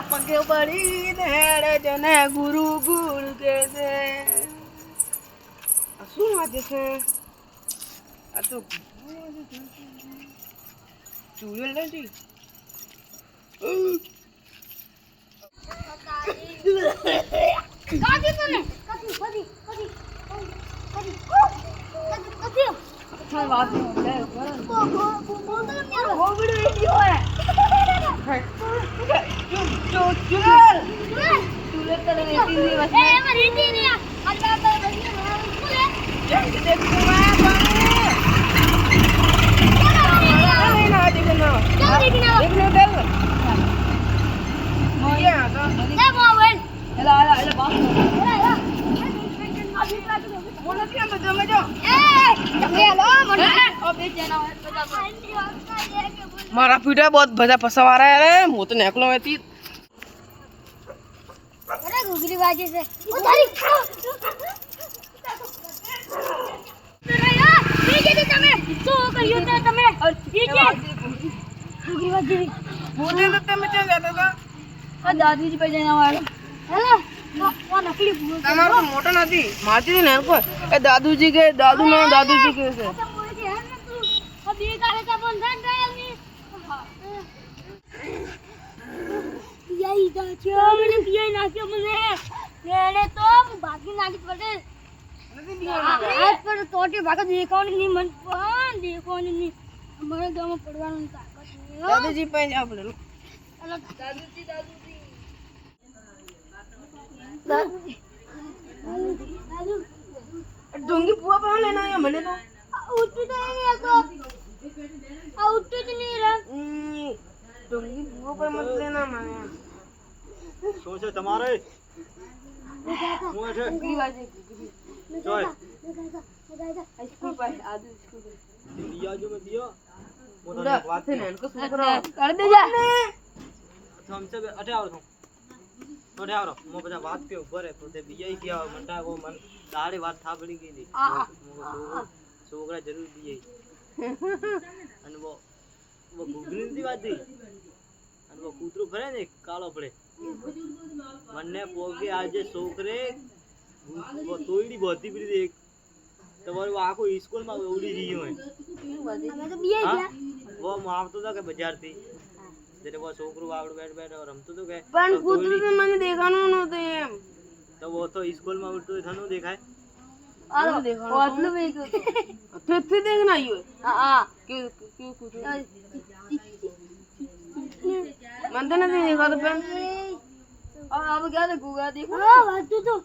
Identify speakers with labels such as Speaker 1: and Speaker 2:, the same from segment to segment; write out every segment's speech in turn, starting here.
Speaker 1: પગે પડી હેડે જને ગુરુ ગુરુ કે છે. આ શું વાગે છે? આ તો ચૂડેલ નથી. मारा पीटा बहुत भजा फसा आ रहा है रे मुंह तो निकलो में थी
Speaker 2: अरे घुगरी बाजी से उधारी ठीक है તમે શું કર્યું તે તમે ઠીક છે ઘુગરી બાજી
Speaker 1: मोटे तो તમે ક્યાં જતા હતા
Speaker 2: આ દાદીજી પે જઈને વાળો હેલો ઓ નકલી ભૂલ
Speaker 1: તમારો મોટો નથી મારતી ને કોઈ એ દાદુજી કે દાદુ નો દાદુજી કે છે
Speaker 2: અચ્છા બોલે છે હે ને તું અબી કાલે તો બોલ દન ડાયલ ની યઈ દા છો મને પીએ નાખ્યો મને મેને તો બાકી નાખી પડે આજ પર તોટી ભાગા દેખાવાની ની મન પણ દેખાવાની ની અમારે ગામમાં પડવાનું તાકાત નહીં હો
Speaker 1: દાદુજી પાસે જાવ પડે
Speaker 2: અલગ
Speaker 1: દાદુજી
Speaker 2: દાદુ
Speaker 1: ઢોંગી પુआ पर लेना है મને તો
Speaker 2: ઉઠી તો નહીં હતો આ ઉઠી જ નહીં રે
Speaker 1: ઢોંગી પુआ पर मत लेना મને
Speaker 3: શું છે તમારે હું છે
Speaker 1: ઘુગરી વાજી
Speaker 3: જોય
Speaker 1: સ્કૂલ પર આદુ સ્કૂલ પર
Speaker 3: દિયા જો મે દિયા
Speaker 1: પૂરા
Speaker 3: વાત
Speaker 1: છે ને ઇनको છોકરો
Speaker 2: कर दे जा
Speaker 3: हमसे अठे आओ तुम अठे आओ मो बजा बात के ऊपर है तो ते बीआई किया मंटा वो मन दाढ़ी बात था पड़ी गई थी छोकरा जरूर बीआई અને वो गुगली दी बात थी અને वो કૂતરું ફરે ને કાળો પડે મને પોગે આજે છોકરે वो તોયડી બોધી પડી એક તમારો આખો સ્કૂલ માં ઉડી રહ્યો હોય
Speaker 2: हमें तो बीए
Speaker 3: हाँ?
Speaker 2: गया
Speaker 3: वो आवतो था के बाजार थी तेरे वो छोकरू आवड़ बैठ बैठ और रमतो तो के
Speaker 1: પણ કૂતરું તો મને દેખાનું નહોતું એમ
Speaker 3: तो वो तो स्कूल में उड़तो था नो देखाय
Speaker 2: आ बोतल में
Speaker 1: फिर देखना आइयो
Speaker 2: हां
Speaker 1: क्यों क्यों कूतरू मन तो नहीं देखा तो पेन
Speaker 2: अब क्या देखूंगा देखो हां बात तो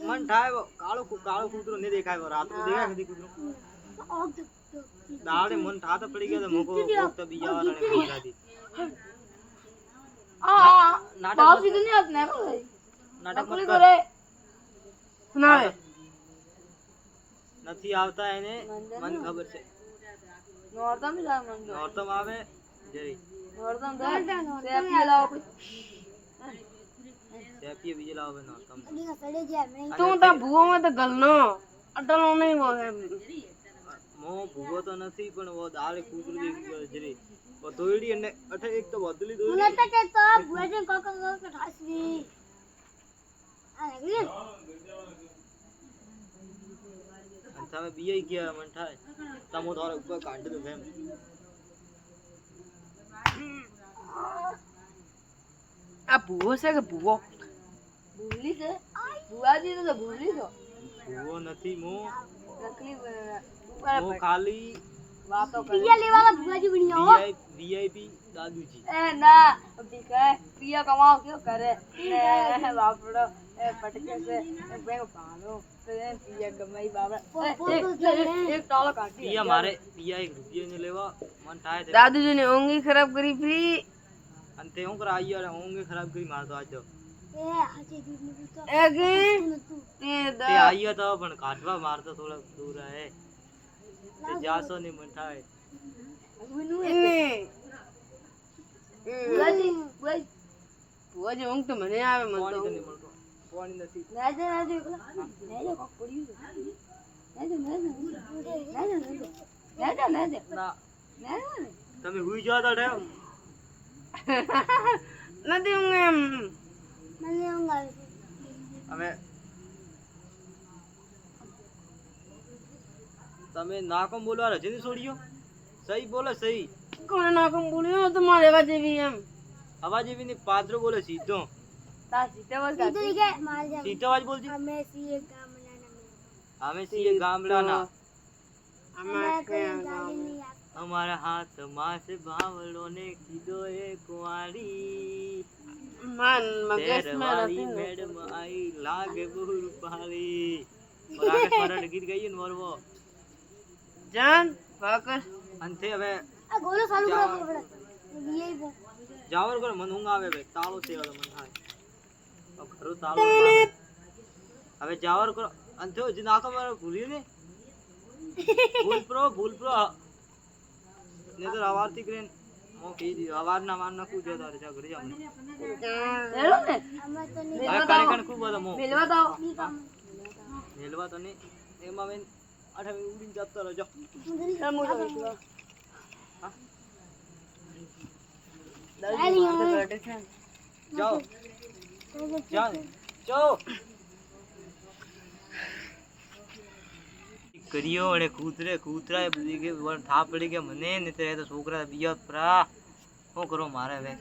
Speaker 3: मन ठाए वो कालो कूतरो नहीं देखाय वो रात को देखा कदी कूतरो दाड़े मन ठा तो पड़ी गया तो मको तो बिया वाला ने बोला दी
Speaker 2: आ
Speaker 3: नाटक
Speaker 2: बाप
Speaker 3: मत
Speaker 2: सीधे नहीं आते ना
Speaker 3: नाटक मत
Speaker 2: नकली
Speaker 3: कर
Speaker 2: करे
Speaker 1: सुनावे
Speaker 3: નથી આવતા એને મન ખબર છે
Speaker 2: नॉर्थ में जा मन दो
Speaker 3: નોરતમ આવે જરી
Speaker 2: नॉर्थ में से अपने लाओ
Speaker 3: સેપીએ બીજે લાવે નોરતમ
Speaker 2: अभी सड़े जा मैं
Speaker 1: तू ता भूવો में तो गलनो अटलो नहीं वो है
Speaker 3: મો ભૂગો તો નથી પણ वो દાળે કૂતરું જરી वो દોયડી અને અઠે એક તો બદલી દોયડી
Speaker 2: मुझे तो के तो बुआ जी को ठासवी आ नकली
Speaker 3: તમે બીઆઈ ગયા મન થાય તમો તારા ઉપર કાઢી દો એમ
Speaker 1: आ भूવો છે કે ભૂવો
Speaker 2: भूली से बुआ जी तो भूली तो
Speaker 3: ભૂવો નથી મો
Speaker 2: नकली
Speaker 3: મો ખાલી
Speaker 2: बातों कर पिया ले वाला बुआ जी बनिया हो
Speaker 3: वीआईपी दादूजी
Speaker 2: ए ना अभी कह पिया कमाओ क्यों करे ए बापड़ो ए पटके से बैंक पालो तो ये पिया कमाई बाबा एक टाला काटी
Speaker 3: पिया मारे पिया एक रुपये ने लेवा मन થાય છે
Speaker 1: दादूजी ने ओंगी खराब करी फ्री
Speaker 3: અંતે હું કરાઈ યાર હોંગે ખરાબ કરી મારતો આજ તો
Speaker 2: ए आजे दूध में तो
Speaker 1: एगे ते
Speaker 3: તે આયો તો પણ કાઢવા મારતો થોડા દૂર હે તે જાસો ને મન થાય
Speaker 1: इने
Speaker 2: बुआ जी
Speaker 1: ભૂવો જે ઊંઘ તો મને આવે મન
Speaker 3: પાણી
Speaker 1: તો
Speaker 3: તો નહીં મળતો પાણી નથી
Speaker 2: ना दे कोक पड़ी ना दे
Speaker 3: ના તમે હુઈ જાતા ટાઈમ
Speaker 1: નથી ઊંઘ એમ
Speaker 2: મને ઊંઘ આવે છે.
Speaker 3: હવે તમે નાકમ બોલવા રજની છોડ્યો સહી બોલો સહી
Speaker 1: કોને નાખું બોલ્યો તમારે એવા જેવી એમ
Speaker 3: અવાજ એવી ની પાત્રો બોલે સીધો
Speaker 1: તા સીધે બસ
Speaker 2: સીધું દીકે માર જાવ.
Speaker 3: સીધો અવાજ બોલજી
Speaker 2: અમે છીએ ગામડાના.
Speaker 3: અમે છીએ ગામડાના
Speaker 2: અમે કોઈ ગાડી નહીં આપતા.
Speaker 3: અમારા હાથમાં છે ભાવલો ને કીધો એ કુંવારી
Speaker 1: માન મગજ માં
Speaker 3: શેરવાળી
Speaker 1: નથી
Speaker 3: મેડમ આઈ લાગે બહુ રૂપાળી રાકેશ પરડ ગીત ગાઈએ ને વરવો
Speaker 1: જાન વાકસ
Speaker 3: અંતે હવે
Speaker 2: આ ગોળો ચાલુ કરો આપણે. બીઆઈ પર.
Speaker 3: જાવર કરો મને ઊંઘ આવે ભાઈ તાળો છે વાળો મને થાય ખરું તાળો આવે. હવે જાવર કરો અંતે જે નાખો મારો ભૂલ્યું ને ભૂલ પ્રો ને તો અવારથી કરીને મો કહી દીધું અવારના માર નાખું જો તારે જા ઘરે જાવ
Speaker 1: હેલો ને
Speaker 2: અમે તો નહીં.
Speaker 3: હવે કાર્યક્રમ ખૂબ બધો મો
Speaker 1: મિલવા તો
Speaker 2: બી કામ.
Speaker 3: હેલવા તો નહીં એમાં બેન અઠે ઉડીને જતો રહેજો જાઓ જાઓ જાઓ કર્યો અને કૂતરા એ બધી કે થાપ પડી કે મને ને તે તો છોકરા બીજા પરા શું કરો મારે હવે